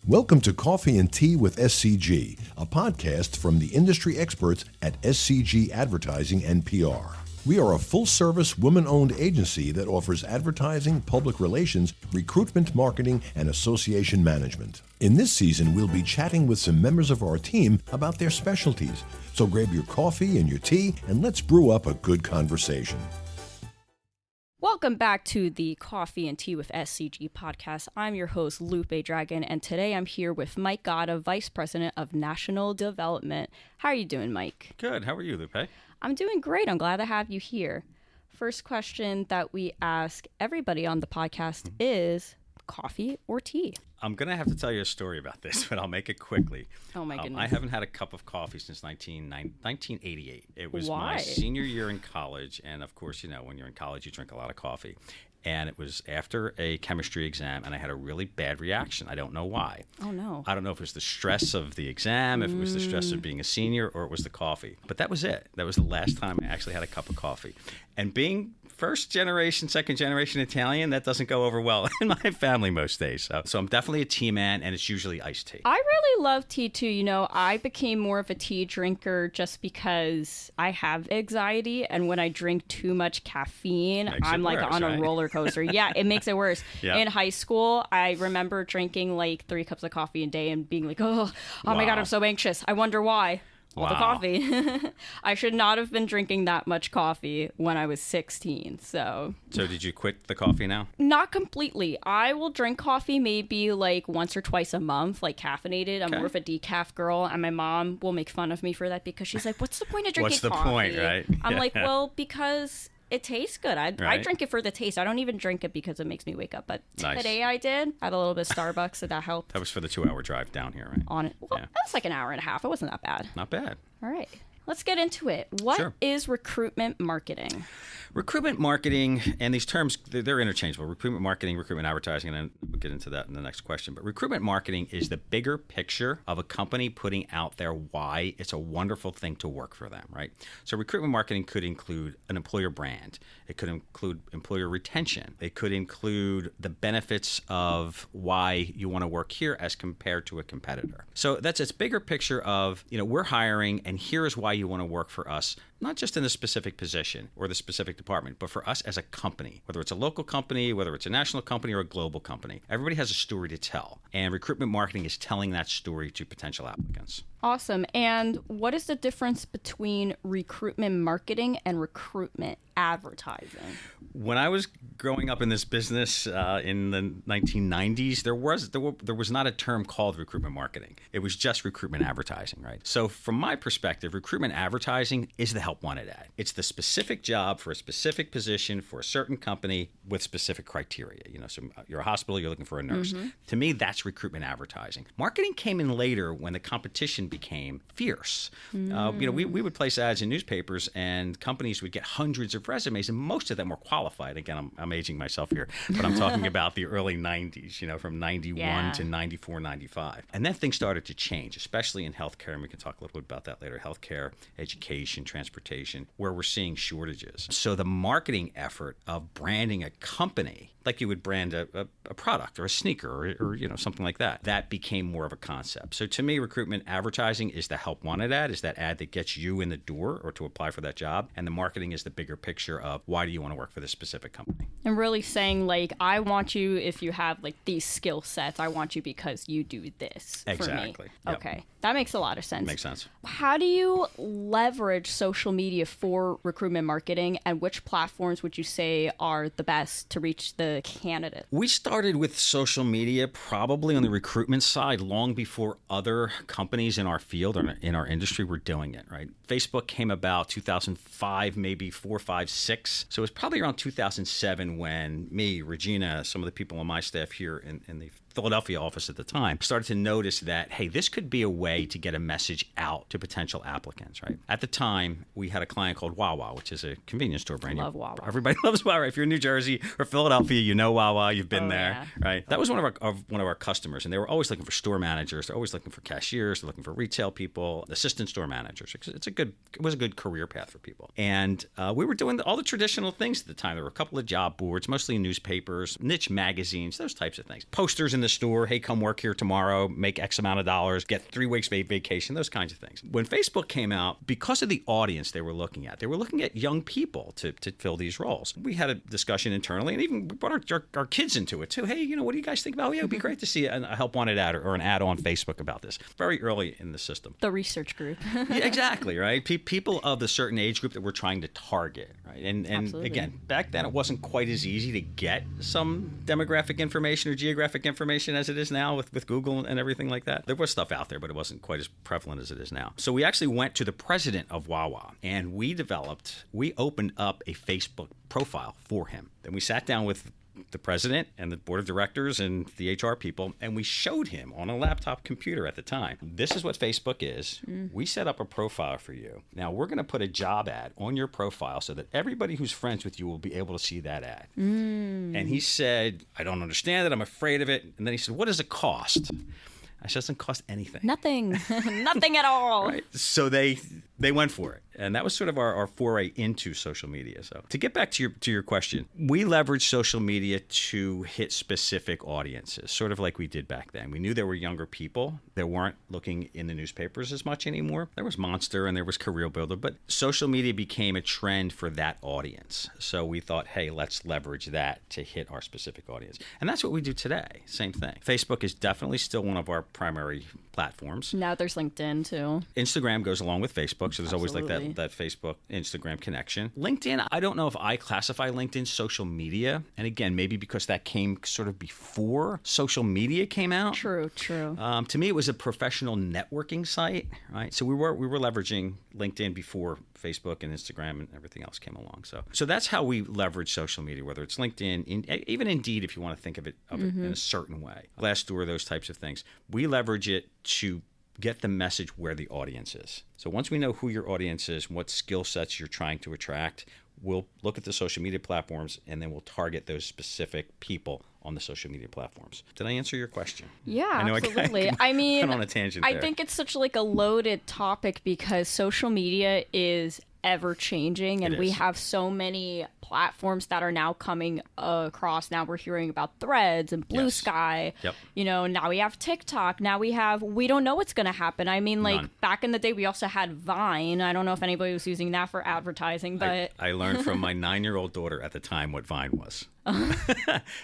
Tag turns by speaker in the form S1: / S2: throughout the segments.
S1: Welcome to Coffee and Tea with SCG, a podcast from the industry experts at SCG Advertising and PR. We are a full-service, woman-owned agency that offers advertising, public relations, recruitment marketing, and association management. In this season, we'll be chatting with some members of our team about their specialties. So grab your coffee and your tea, and let's brew up a good conversation.
S2: Welcome back to the Coffee and Tea with SCG podcast. I'm your host, Lupe Dragon, and today I'm here with Mike Gatta, Vice President of National Development. How are you doing, Mike?
S3: Good. How are you, Lupe?
S2: I'm doing great. I'm glad to have you here. First question that we ask everybody on the podcast is coffee or tea?
S3: I'm going to have to tell you a story about this, but I'll make it quickly.
S2: Oh, my goodness.
S3: I haven't had a cup of coffee since 1988. It was
S2: Why?
S3: my senior year in college. And, of course, you know, when you're in college, you drink a lot of coffee. And it was after a chemistry exam, and I had a really bad reaction. I don't know why.
S2: Oh, no.
S3: I don't know if it was the stress of the exam, if it was the stress of being a senior, or it was the coffee. But that was it. That was the last time I actually had a cup of coffee. And being first generation, second generation Italian, that doesn't go over well in my family most days. So I'm definitely a tea man, and it's usually iced tea.
S2: I really love tea too. You know, I became more of a tea drinker just because I have anxiety, and when I drink too much caffeine, I'm like
S3: worse,
S2: on
S3: right?
S2: a roller coaster. Yeah, it makes it worse.
S3: Yep.
S2: In high school, I remember drinking like 3 cups of coffee a day and being like, oh my God, I'm so anxious. I wonder why. All the coffee. I should not have been drinking that much coffee when I was 16. So
S3: did you quit the coffee now?
S2: Not completely. I will drink coffee maybe like once or twice a month, like caffeinated. I'm more of a decaf girl, and my mom will make fun of me for that because she's like, what's the point of drinking coffee?
S3: What's the point, right?
S2: I'm like, well, because it tastes good. I drink it for the taste. I don't even drink it because it makes me wake up. But today I did. I had a little bit of Starbucks, so that helped.
S3: That was for the 2-hour drive down here, right?
S2: On it. Well, that's like an hour and a half. It wasn't that bad.
S3: Not bad.
S2: All right. Let's get into it. What is recruitment marketing?
S3: Recruitment marketing, and these terms, they're interchangeable. Recruitment marketing, recruitment advertising, and then we'll get into that in the next question. But recruitment marketing is the bigger picture of a company putting out there why it's a wonderful thing to work for them, right? So recruitment marketing could include an employer brand. It could include employer retention. It could include the benefits of why you want to work here as compared to a competitor. So that's its bigger picture of, you know, we're hiring, and here is why you want to work for us, not just in a specific position or the specific department, but for us as a company, whether it's a local company, whether it's a national company or a global company. Everybody has a story to tell, and recruitment marketing is telling that story to potential applicants.
S2: Awesome. And what is the difference between recruitment marketing and recruitment advertising?
S3: When I was growing up in this business in the 1990s, there was not a term called recruitment marketing. It was just recruitment advertising, right? So from my perspective, recruitment advertising is the help wanted ad. It's the specific job for a specific position for a certain company with specific criteria. You know, so you're a hospital, you're looking for a nurse. Mm-hmm. To me, that's recruitment advertising. Marketing came in later when the competition became fierce. You know, we would place ads in newspapers, and companies would get hundreds of resumes, and most of them were qualified. Again, I'm aging myself here, but I'm talking about the early 90s, you know, from 91 to 94, 95. And then things started to change, especially in healthcare, and we can talk a little bit about that later. Healthcare, education, transportation, where we're seeing shortages. So the marketing effort of branding a company, like you would brand a product or a sneaker or you know, something like that, that became more of a concept. So to me, recruitment advertising is the help wanted ad, is that ad that gets you in the door or to apply for that job. And the marketing is the bigger picture of why do you want to work for this specific company.
S2: And really saying, like, I want you if you have like these skill sets. I want you because you do this
S3: exactly.
S2: for me.
S3: Yep.
S2: Okay. That makes a lot of sense.
S3: Makes sense.
S2: How do you leverage social media for recruitment marketing, and which platforms would you say are the best to reach the candidate?
S3: We started with social media probably on the recruitment side long before other companies in our field or in our industry were doing it, right? Facebook came about 2005, maybe 4, 5, 6. So it was probably around 2007 when me, Regina, some of the people on my staff here in the Philadelphia office at the time, started to notice that, hey, this could be a way to get a message out to potential applicants, right? At the time, we had a client called Wawa, which is a convenience store brand.
S2: Love Wawa.
S3: Everybody loves Wawa. If you're in New Jersey or Philadelphia, you know Wawa. You've been there, right? That was one of our customers, and they were always looking for store managers. They're always looking for cashiers. They're looking for retail people, assistant store managers. It was a good career path for people. And we were doing all the traditional things at the time. There were a couple of job boards, mostly newspapers, niche magazines, those types of things. Posters in the the store, hey, come work here tomorrow, make X amount of dollars, get 3 weeks vacation, those kinds of things. When Facebook came out, because of the audience they were looking at young people to fill these roles. We had a discussion internally, and even we brought our kids into it too. Hey, what do you guys think about? Yeah, it'd be great to see a help wanted ad or an ad on Facebook about this. Very early in the system.
S2: The research group.
S3: Yeah, exactly, right? People of a certain age group that we're trying to target, right? And again, back then it wasn't quite as easy to get some demographic information or geographic information as it is now with Google and everything like that. There was stuff out there, but it wasn't quite as prevalent as it is now. So we actually went to the president of Wawa, and we opened up a Facebook profile for him. Then we sat down with the president and the board of directors and the HR people, and we showed him on a laptop computer at the time, this is what Facebook is. We set up a profile for you. Now we're going to put a job ad on your profile so that everybody who's friends with you will be able to see that ad. And he said, I don't understand it. I'm afraid of it. And then he said, what does it cost? I said, it doesn't cost anything.
S2: Nothing. Nothing at all.
S3: Right? So they went for it. And that was sort of our foray into social media. So to get back to your question, we leveraged social media to hit specific audiences, sort of like we did back then. We knew there were younger people that weren't looking in the newspapers as much anymore. There was Monster and there was Career Builder, but social media became a trend for that audience. So we thought, hey, let's leverage that to hit our specific audience. And that's what we do today. Same thing. Facebook is definitely still one of our primary platforms.
S2: Now there's LinkedIn too.
S3: Instagram goes along with Facebook, so there's always like that Facebook Instagram connection. LinkedIn, I don't know if I classify LinkedIn social media, and again, maybe because that came sort of before social media came out.
S2: True.
S3: To me, it was a professional networking site, right? So we were leveraging LinkedIn before Facebook and Instagram and everything else came along. So that's how we leverage social media, whether it's LinkedIn, even Indeed, if you want to think of it in a certain way. Glassdoor, those types of things. We leverage it to get the message where the audience is. So once we know who your audience is, what skill sets you're trying to attract, we'll look at the social media platforms and then we'll target those specific people on the social media platforms. Did I answer your question?
S2: Yeah,
S3: I know
S2: absolutely.
S3: I mean, went on a tangent there.
S2: I think it's such like a loaded topic because social media is ever changing and we have so many platforms that are now coming across. Now we're hearing about Threads and Blue Sky.
S3: Yep.
S2: Now we have TikTok. Now we don't know what's going to happen. I mean, like back in the day, we also had Vine. I don't know if anybody was using that for advertising, but
S3: I learned from my 9-year-old daughter at the time what Vine was.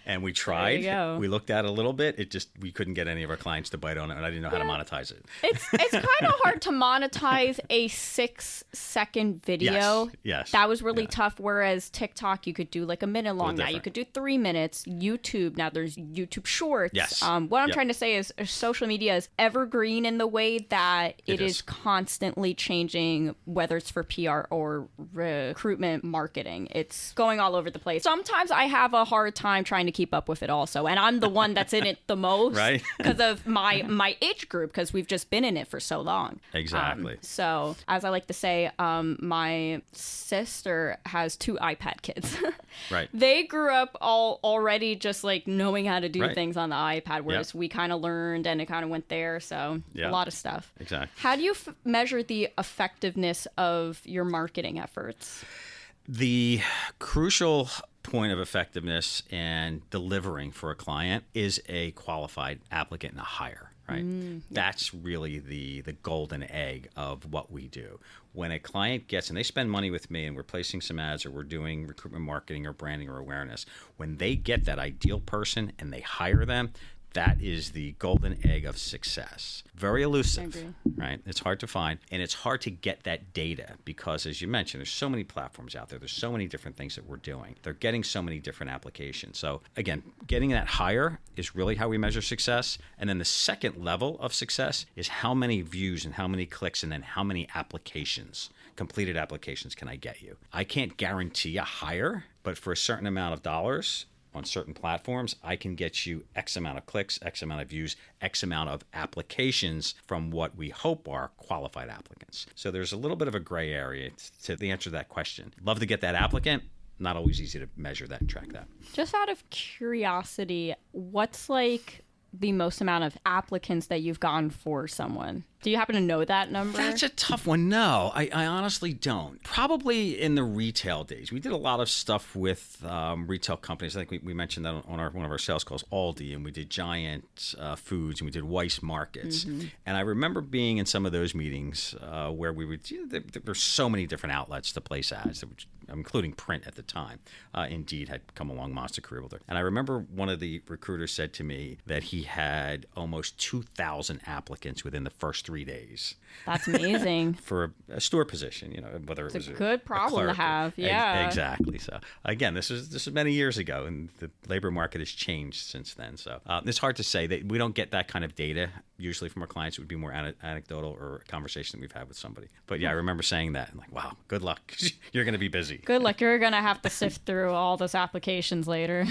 S3: And we tried. We looked at it a little bit. We couldn't get any of our clients to bite on it, and I didn't know how to monetize it.
S2: It's kind of hard to monetize a 6-second video.
S3: Yes.
S2: That was really tough. Whereas TikTok, you could do like a minute long. Now you could do 3 minutes. YouTube, now there's YouTube Shorts.
S3: Yes.
S2: What I'm trying to say is social media is evergreen in the way that it is constantly changing, whether it's for PR or recruitment marketing. It's going all over the place. Sometimes I have a hard time trying to keep up with it also, and I'm the one that's in it the most
S3: right?
S2: because of my age group, because we've just been in it for so long.
S3: Exactly.
S2: So as I like to say, my sister has 2 iPad kids.
S3: Right.
S2: They grew up already just like knowing how to do things on the iPad, whereas we kind of learned and it kind of went there. So a lot of stuff.
S3: Exactly.
S2: How do you measure the effectiveness of your marketing efforts?
S3: The crucial point of effectiveness and delivering for a client is a qualified applicant and a hire, right? That's really the golden egg of what we do. When a client gets, and they spend money with me and we're placing some ads or we're doing recruitment marketing or branding or awareness, when they get that ideal person and they hire them, that is the golden egg of success. Very elusive, right? It's hard to find, and it's hard to get that data because, as you mentioned, there's so many platforms out there. There's so many different things that we're doing. They're getting so many different applications. So, again, getting that hire is really how we measure success. And then the second level of success is how many views and how many clicks and then how many applications, completed applications can I get you? I can't guarantee a hire, but for a certain amount of dollars, on certain platforms, I can get you X amount of clicks, X amount of views, X amount of applications from what we hope are qualified applicants. So there's a little bit of a gray area to the answer to that question. Love to get that applicant. Not always easy to measure that and track that.
S2: Just out of curiosity, what's like the most amount of applicants that you've gotten for someone? Do you happen to know that number?
S3: That's a tough one. No, I honestly don't. Probably in the retail days. We did a lot of stuff with retail companies. I think we mentioned that on one of our sales calls, Aldi, and we did Giant Foods, and we did Weiss Markets. And I remember being in some of those meetings where we would, there's so many different outlets to place ads, including print at the time. Indeed had come along, Monster Career Builder. And I remember one of the recruiters said to me that he had almost 2,000 applicants within the first 3 days.
S2: That's amazing.
S3: For a store position, whether it was
S2: a good problem to have. Yeah,
S3: exactly. So again, this is many years ago, and the labor market has changed since then. So it's hard to say that we don't get that kind of data usually from our clients. It would be more anecdotal or a conversation that we've had with somebody. But yeah, I remember saying that, and like, wow, good luck. You're going to be busy.
S2: Good luck. You're going to have to sift through all those applications later.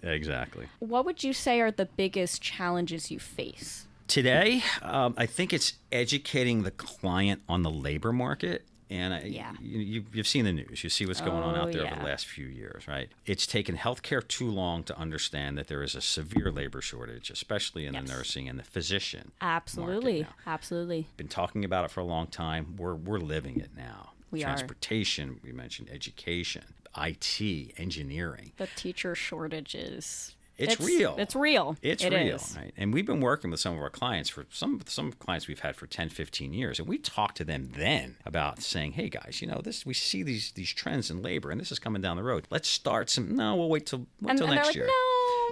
S3: Exactly.
S2: What would you say are the biggest challenges you face?
S3: Today, I think it's educating the client on the labor market. And you've seen the news. You see what's going on out there over the last few years, right? It's taken healthcare too long to understand that there is a severe labor shortage, especially in the nursing and the physician.
S2: Absolutely. Absolutely.
S3: Been talking about it for a long time. We're living it now.
S2: We
S3: Transportation, we mentioned education, IT, engineering.
S2: The teacher shortages.
S3: It's real.
S2: It's real.
S3: It real, right? And we've been working with some of our clients for some clients we've had for 10, 15 years. And we talked to them then about saying, hey guys, we see these trends in labor and this is coming down the road. Let's start we'll wait till next year.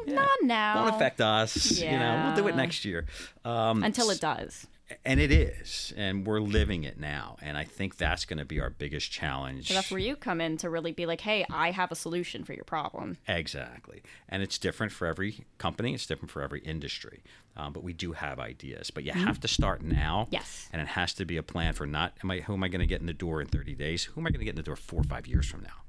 S2: No, not now.
S3: Won't affect us. We'll do it next year.
S2: Until it does.
S3: And it is, and we're living it now. And I think that's going to be our biggest challenge.
S2: So that's where you come in to really be like, hey, I have a solution for your problem.
S3: Exactly. And it's different for every company. It's different for every industry. But we do have ideas. But you have to start now.
S2: Yes.
S3: And it has to be a plan for who am I going to get in the door in 30 days? Who am I going to get in the door 4 or 5 years from now?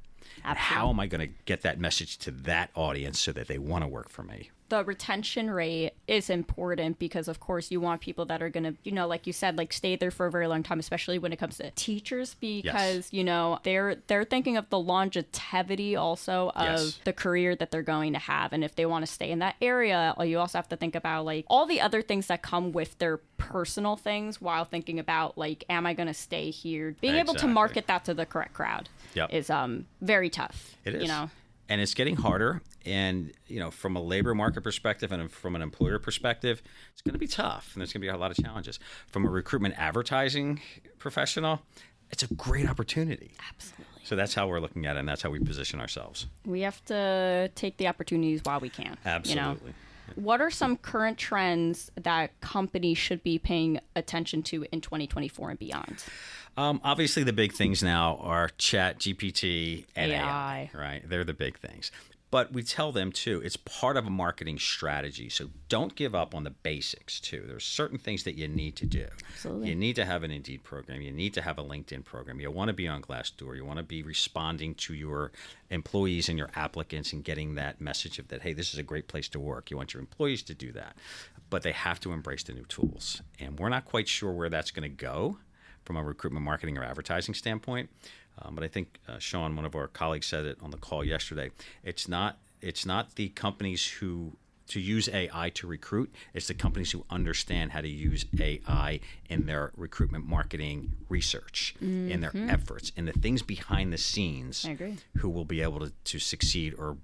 S3: And how am I going to get that message to that audience so that they want to work for me?
S2: The retention rate is important because, of course, you want people that are going to, like you said, like stay there for a very long time, especially when it comes to teachers, because, they're thinking of the longevity also of the career that they're going to have. And if they want to stay in that area, you also have to think about like all the other things that come with their personal things while thinking about like, am I going to stay here? Being able to market that to the correct crowd is very tough.
S3: It is. And it's getting harder. And, from a labor market perspective and from an employer perspective, it's going to be tough. And there's going to be a lot of challenges. From a recruitment advertising professional, it's a great opportunity.
S2: Absolutely.
S3: So that's how we're looking at it. And that's how we position ourselves.
S2: We have to take the opportunities while we can.
S3: Absolutely.
S2: What are some current trends that companies should be paying attention to in 2024 and beyond?
S3: Obviously, the big things now are Chat, GPT, and
S2: AI.
S3: Right? They're the big things. But we tell them, too, it's part of a marketing strategy. So don't give up on the basics, too. There's certain things that you need to do.
S2: Absolutely.
S3: You need to have an Indeed program. You need to have a LinkedIn program. You want to be on Glassdoor. You want to be responding to your employees and your applicants and getting that message of that, hey, this is a great place to work. You want your employees to do that. But they have to embrace the new tools. And we're not quite sure where that's going to go from a recruitment marketing or advertising standpoint. But I think Sean, one of our colleagues, said it on the call yesterday. It's not the companies who to use AI to recruit. It's the companies who understand how to use AI in their recruitment marketing research, in their efforts, in the things behind the scenes.
S2: I agree.
S3: Who will be able to succeed or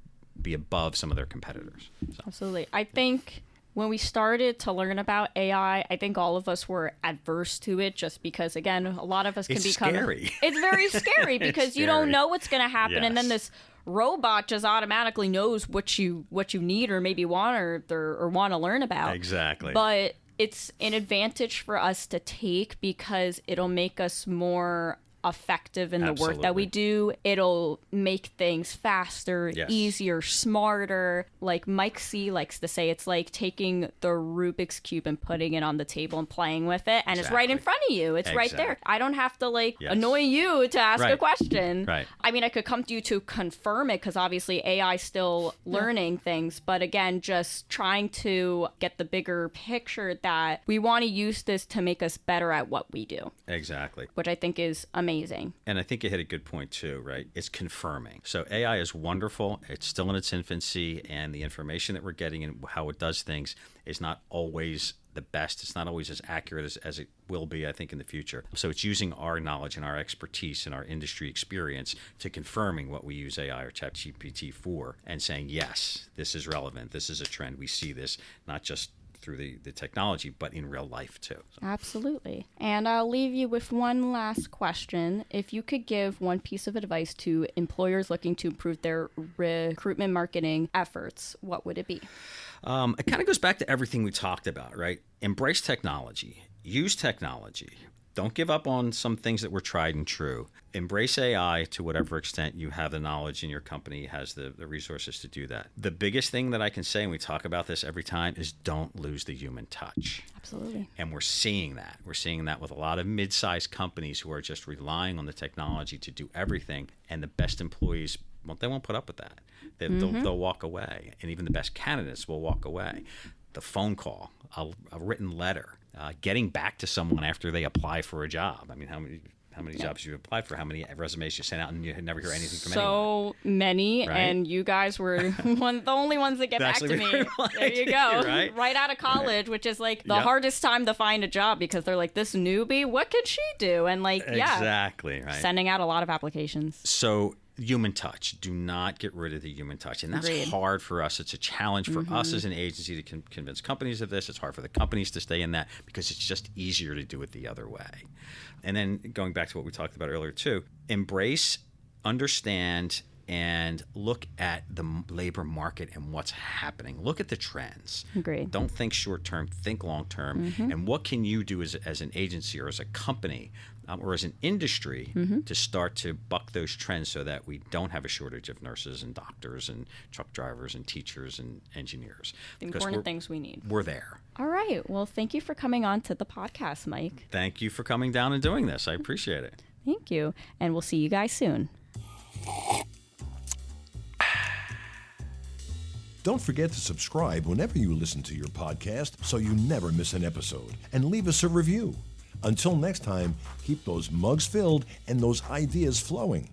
S3: be above some of their competitors. So.
S2: Absolutely. I think when we started to learn about AI, I think all of us were adverse to it just because, again, a lot of us can become...
S3: Scary.
S2: It's very scary because you don't know what's going to happen.
S3: Yes.
S2: And then this robot just automatically knows what you need or maybe want or want to learn about.
S3: Exactly.
S2: But it's an advantage for us to take because it'll make us more effective in the work that we do. It'll make things faster, easier, smarter. Like Mike C likes to say, it's like taking the Rubik's Cube and putting it on the table and playing with it, and it's right in front of you. It's right there. I don't have to annoy you to ask a question.
S3: Right.
S2: I mean, I could come to you to confirm it because obviously AI still learning things, but again, just trying to get the bigger picture that we want to use this to make us better at what we do.
S3: Exactly.
S2: Which I think is amazing.
S3: And I think you hit a good point too, right? It's confirming. So AI is wonderful. It's still in its infancy, and the information that we're getting and how it does things is not always the best. It's not always as accurate as it will be, I think, in the future. So it's using our knowledge and our expertise and our industry experience to confirming what we use AI or ChatGPT for and saying, yes, this is relevant. This is a trend. We see this, not just through the technology, but in real life too. So.
S2: Absolutely. And I'll leave you with one last question. If you could give one piece of advice to employers looking to improve their recruitment marketing efforts, what would it be?
S3: It kind of goes back to everything we talked about, right? Embrace technology. Use technology. Don't give up on some things that were tried and true. Embrace AI to whatever extent you have the knowledge and your company has the resources to do that. The biggest thing that I can say, and we talk about this every time, is don't lose the human touch.
S2: Absolutely. And
S3: we're seeing that. We're seeing that with a lot of mid-sized companies who are just relying on the technology to do everything. And the best employees, well, they won't put up with that. They'll walk away. And even the best candidates will walk away. The phone call, a written letter, getting back to someone after they apply for a job. I mean, how many jobs you applied for, how many resumes you sent out, and you never hear anything from anyone.
S2: So many, right? And you guys were the only ones that get back to me. There you go. Right out of college, which is like the hardest time to find a job because they're like, this newbie, what could she do? And like,
S3: exactly, right.
S2: Sending out a lot of applications.
S3: So human touch. Do not get rid of the human touch. And that's hard for us. It's a challenge for us as an agency to convince companies of this. It's hard for the companies to stay in that because it's just easier to do it the other way. And then going back to what we talked about earlier too, embrace, understand, and look at the labor market and what's happening. Look at the trends.
S2: Agreed.
S3: Don't think short term, think long term. And what can you do as an agency or as a company or as an industry to start to buck those trends so that we don't have a shortage of nurses and doctors and truck drivers and teachers and engineers.
S2: The important things we need.
S3: We're there.
S2: All right. Well, thank you for coming on to the podcast, Mike.
S3: Thank you for coming down and doing this. I appreciate it.
S2: Thank you. And we'll see you guys soon.
S1: Don't forget to subscribe whenever you listen to your podcast so you never miss an episode. And leave us a review. Until next time, keep those mugs filled and those ideas flowing.